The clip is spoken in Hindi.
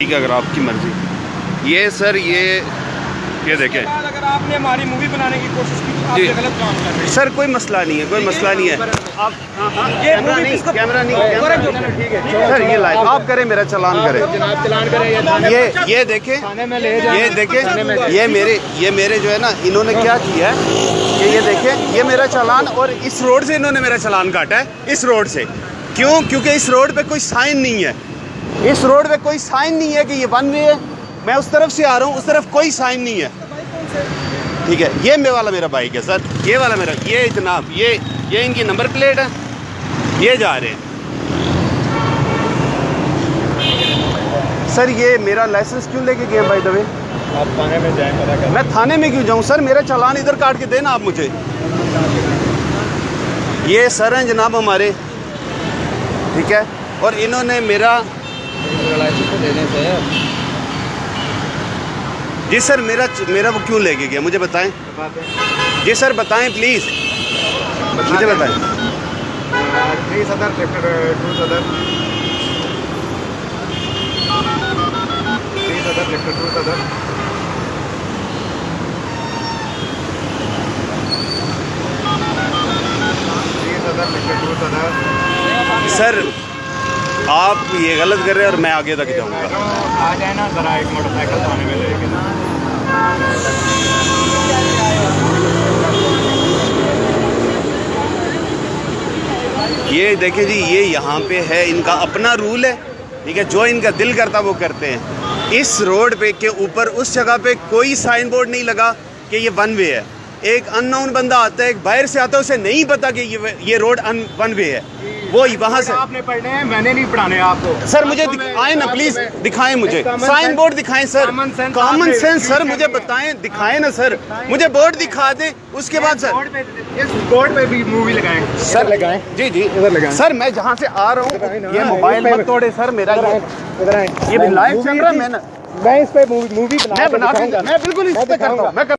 ठीक है, अगर आपकी मर्जी। ये सर ये देखें, अगर आपने हमारी मूवी बनाने की कोशिश की तो आप जी गलत काम कर रहे हैं सर। कोई मसला नहीं है, कोई मसला नहीं है। आप कैमरा नहीं ठीक है सर, ये लाइव आप करें, मेरा चालान करें। जनाब चलान करें। ये देखें, थाने में ले जाएं। ये देखें, ये मेरे जो है ना, इन्होंने क्या किया है कि ये देखें, ये मेरा चालान, और इस रोड से इन्होंने मेरा चालान काटा है। इस रोड से क्यों? क्योंकि इस रोड पे कोई साइन नहीं है। इस रोड पे कोई साइन नहीं है कि ये वन वे है। मैं उस तरफ से आ रहा हूँ, उस तरफ कोई साइन नहीं है। ठीक है, ये मेरे वाला मेरा बाइक है सर, ये वाला मेरा, ये जनाब ये इनकी नंबर प्लेट है, ये जा रहे हैं सर। ये मेरा लाइसेंस क्यों लेके गए बाय द वे? आप थाने में जाएं, पता करें। मैं थाने में क्यों जाऊं सर? मेरा चालान इधर काट के देना आप मुझे। ये सर हैं जनाब हमारे, ठीक है, और इन्होंने मेरा लाइसेंस तो देने से। जी सर, मेरा वो क्यों लेके गया मुझे बताएं। जी सर बताएं प्लीज़, मुझे बताएं। 3 सदर सेक्टर 2 सदर 3 सदर सेक्टर 2 सदर सर आप ये गलत कर रहे हैं और मैं आगे तक जाऊंगा। आ जाए ना जरा, एक मोटरसाइकिल थाने में लेके ना। ये देखें जी, ये यहाँ पे है, इनका अपना रूल है, ठीक है, जो इनका दिल करता वो करते हैं। इस रोड पे के ऊपर उस जगह पे कोई साइन बोर्ड नहीं लगा कि ये वन वे है। एक अननोन बंदा आता है, एक बाहर से आता है, उसे नहीं पता कि ये रोड वन वे है। वो वहाँ से आपने पढ़ने हैं, मैंने नहीं पढ़ाने आपको। सर मुझे आए ना प्लीज, दिखाएं मुझे साइन बोर्ड, दिखाएं सर, कॉमन सेंस सर, मुझे बताएं, दिखाएं ना सर, मुझे बोर्ड दिखा दें, उसके बाद सर इस बोर्ड पे भी मूवी लगाएं सर, लगाएं जी जी इधर लगाएं सर। मैं जहाँ से आ रहा हूँ, ये मोबाइल मत तोड़े सर मेरा, इधर आए। ये भी लाइव चल रहा है। मैं इस पे मूवी मैं बिल्कुल इस पे करता हूँ, मैं